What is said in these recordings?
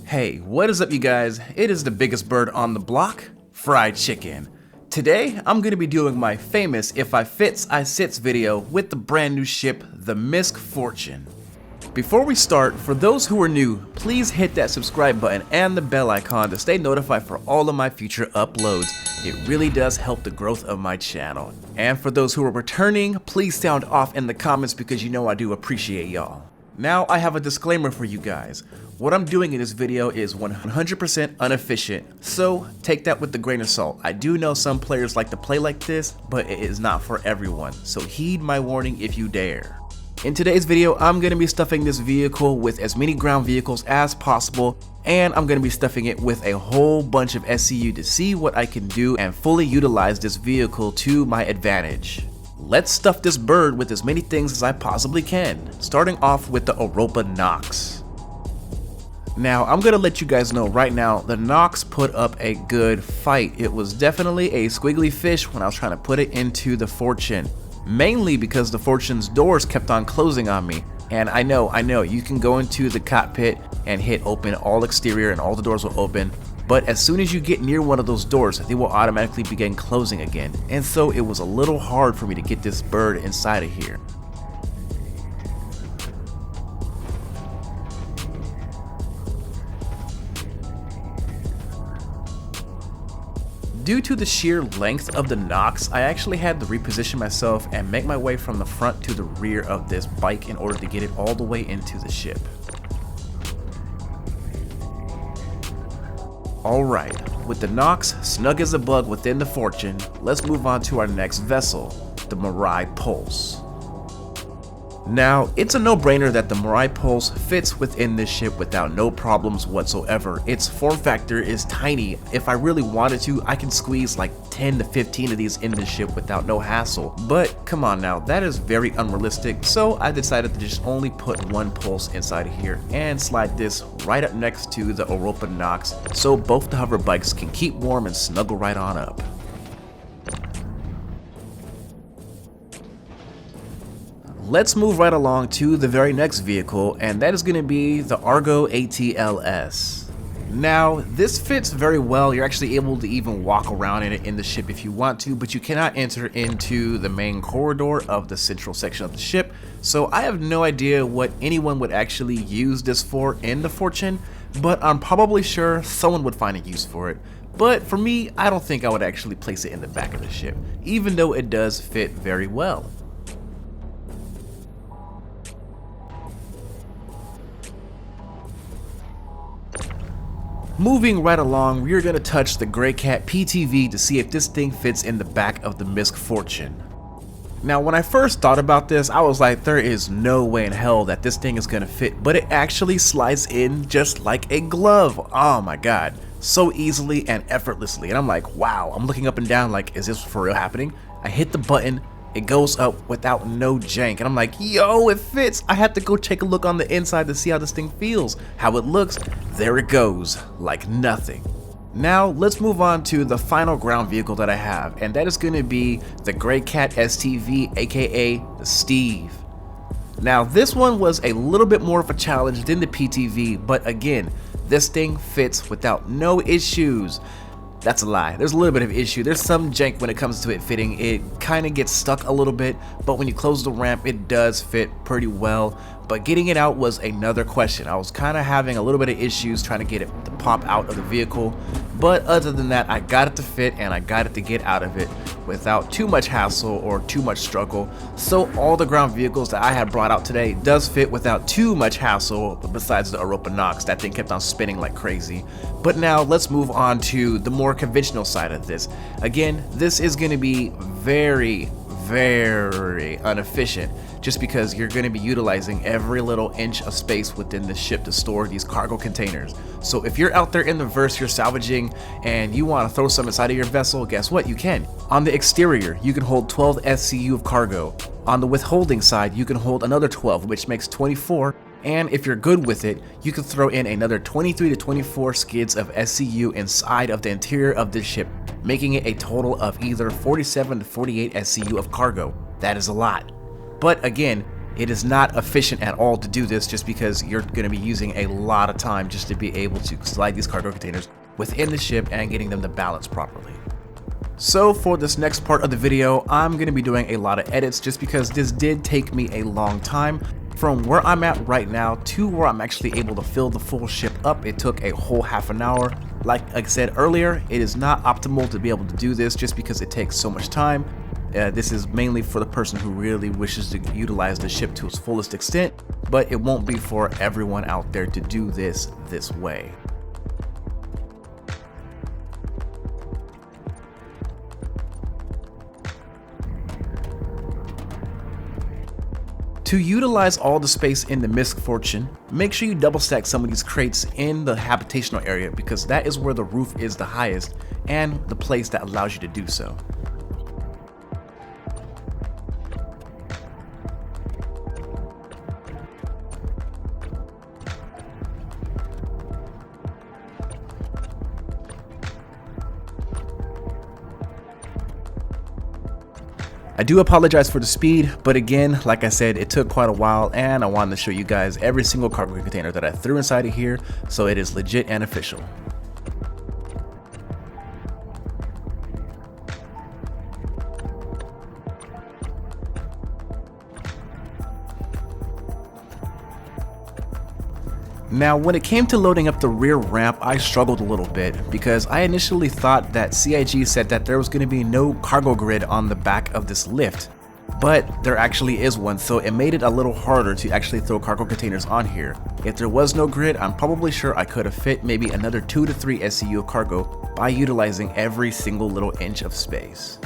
Hey, what is up you guys? It is the biggest bird on the block, fried chicken. Today, I'm going to be doing my famous If I Fits, I Sits video with the brand new ship, the MISC Fortune. Before we start, for those who are new, please hit that subscribe button and the bell icon to stay notified for all of my future uploads. It really does help the growth of my channel. And for those who are returning, please sound off in the comments because you know I do appreciate y'all. Now I have a disclaimer for you guys. What I'm doing in this video is 100% inefficient, so take that with a grain of salt. I do know some players like to play like this, but it is not for everyone, so heed my warning if you dare. In today's video, I'm going to be stuffing this vehicle with as many ground vehicles as possible, and I'm going to be stuffing it with a whole bunch of SCU to see what I can do and fully utilize this vehicle to my advantage. Let's stuff this bird with as many things as I possibly can, starting off with the Europa Nox. Now, I'm going to let you guys know right now, the Nox put up a good fight. It was definitely a squiggly fish when I was trying to put it into the Fortune. Mainly because the Fortune's doors kept on closing on me. And I know, you can go into the cockpit and hit open all exterior and all the doors will open. But as soon as you get near one of those doors, they will automatically begin closing again. And so it was a little hard for me to get this bird inside of here. Due to the sheer length of the Nox, I actually had to reposition myself and make my way from the front to the rear of this bike in order to get it all the way into the ship. Alright, with the Nox snug as a bug within the Fortune, let's move on to our next vessel, the Mirai Pulse. Now, it's a no-brainer that the Mirai Pulse fits within this ship without no problems whatsoever. Its form factor is tiny. If I really wanted to, I can squeeze like 10 to 15 of these in this ship without no hassle. But come on now, that is very unrealistic, so I decided to just only put one pulse inside of here and slide this right up next to the Europa Nox so both the hover bikes can keep warm and snuggle right on up. Let's move right along to the very next vehicle, and that is going to be the Argo ATLS. Now, this fits very well. You're actually able to even walk around in it in the ship if you want to, but you cannot enter into the main corridor of the central section of the ship. So I have no idea what anyone would actually use this for in the Fortune, but I'm probably sure someone would find a use for it. But for me, I don't think I would actually place it in the back of the ship, even though it does fit very well. Moving right along, we're going to touch the Grey Cat PTV to see if this thing fits in the back of the MISC Fortune. Now, when I first thought about this, I was like, there is no way in hell that this thing is going to fit, but it actually slides in just like a glove. Oh my god, so easily and effortlessly. And I'm like, wow, I'm looking up and down like, is this for real happening? I hit the button. It goes up without no jank, and I'm like, yo, it fits. I had to go take a look on the inside to see how this thing feels, how it looks. There it goes, like nothing. Now, let's move on to the final ground vehicle that I have, and that is going to be the Grey Cat STV, aka the Steve. Now, this one was a little bit more of a challenge than the PTV, but again, this thing fits without no issues. That's a lie. There's a little bit of issue. There's some jank when it comes to it fitting. It kind of gets stuck a little bit, but when you close the ramp, it does fit pretty well. But getting it out was another question. I was kind of having a little bit of issues trying to get it to pop out of the vehicle. But other than that, I got it to fit and I got it to get out of it without too much hassle or too much struggle. So all the ground vehicles that I had brought out today does fit without too much hassle, besides the Europa Nox. That thing kept on spinning like crazy. But now let's move on to the more conventional side of this. Again, this is going to be very inefficient, just because you're going to be utilizing every little inch of space within the ship to store these cargo containers. So if you're out there in the verse, you're salvaging and you want to throw some inside of your vessel, guess what? You can. On the exterior, you can hold 12 SCU of cargo. On the withholding side, you can hold another 12, which makes 24. And if you're good with it, you can throw in another 23 to 24 skids of SCU inside of the interior of this ship, making it a total of either 47 to 48 SCU of cargo. That is a lot. But again, It is not efficient at all to do this just because you're going to be using a lot of time just to be able to slide these cargo containers within the ship and getting them to balance properly. So for this next part of the video, I'm going to be doing a lot of edits just because this did take me a long time. From where I'm at right now to where I'm actually able to fill the full ship up, it took a whole half an hour. Like I said earlier, it is not optimal to be able to do this just because it takes so much time. This is mainly for the person who really wishes to utilize the ship to its fullest extent, but it won't be for everyone out there to do this way. To utilize all the space in the MISC Fortune, make sure you double stack some of these crates in the habitational area because that is where the roof is the highest and the place that allows you to do so. I do apologize for the speed, but again, like I said, it took quite a while and I wanted to show you guys every single cargo container that I threw inside of here, so it is legit and official. Now, when it came to loading up the rear ramp, I struggled a little bit because I initially thought that CIG said that there was going to be no cargo grid on the back of this lift, but there actually is one, so it made it a little harder to actually throw cargo containers on here. If there was no grid, I'm probably sure I could have fit maybe another 2 to 3 SCU of cargo by utilizing every single little inch of space.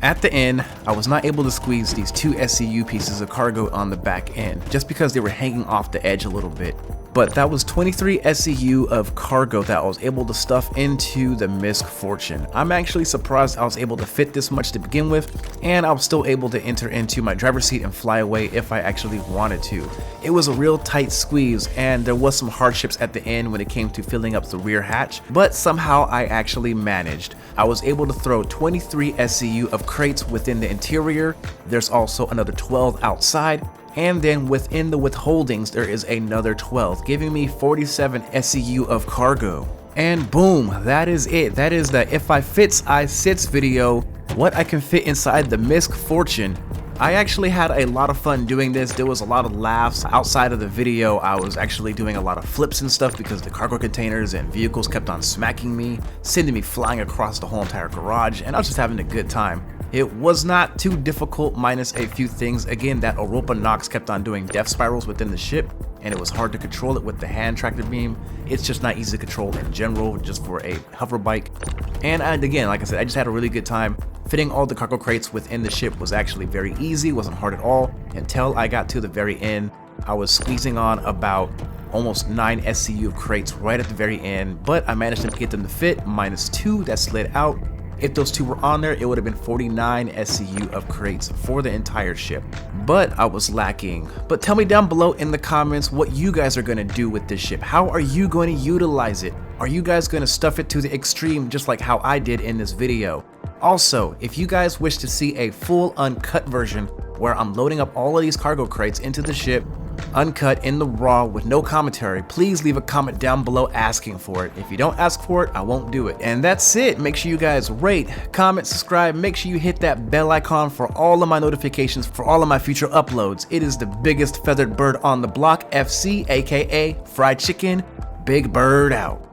At the end, I was not able to squeeze these 2 SCU pieces of cargo on the back end, just because they were hanging off the edge a little bit. But that was 23 SCU of cargo that I was able to stuff into the MISC Fortune. I'm actually surprised I was able to fit this much to begin with, and I was still able to enter into my driver's seat and fly away if I actually wanted to. It was a real tight squeeze, and there was some hardships at the end when it came to filling up the rear hatch, but somehow I actually managed. I was able to throw 23 SCU of crates within the interior. There's also another 12 outside. And then within the withholdings, there is another 12, giving me 47 SCU of cargo. And boom, that is it. That is the if I fits, I sits video, what I can fit inside the MISC Fortune. I actually had a lot of fun doing this. There was a lot of laughs. Outside of the video, I was actually doing a lot of flips and stuff because the cargo containers and vehicles kept on smacking me, sending me flying across the whole entire garage, and I was just having a good time. It was not too difficult minus a few things. Again, that Europa Nox kept on doing death spirals within the ship, and it was hard to control it with the hand tractor beam. It's just not easy to control in general, just for a hover bike. And again, like I said, I just had a really good time. Fitting all the cargo crates within the ship was actually very easy, wasn't hard at all, until I got to the very end. I was squeezing on about almost 9 SCU of crates right at the very end, but I managed to get them to fit, minus 2 that slid out. If those 2 were on there, it would have been 49 SCU of crates for the entire ship, but I was lacking. But tell me down below in the comments what you guys are going to do with this ship. How are you going to utilize it? Are you guys going to stuff it to the extreme just like how I did in this video? Also, if you guys wish to see a full uncut version where I'm loading up all of these cargo crates into the ship, uncut in the raw with no commentary, please leave a comment down below asking for it. If you don't ask for it, I won't do it. And that's it. Make sure you guys rate, comment, subscribe. Make sure you hit that bell icon for all of my notifications for all of my future uploads. It is the biggest feathered bird on the block, FC, aka Fried Chicken. Big Bird out.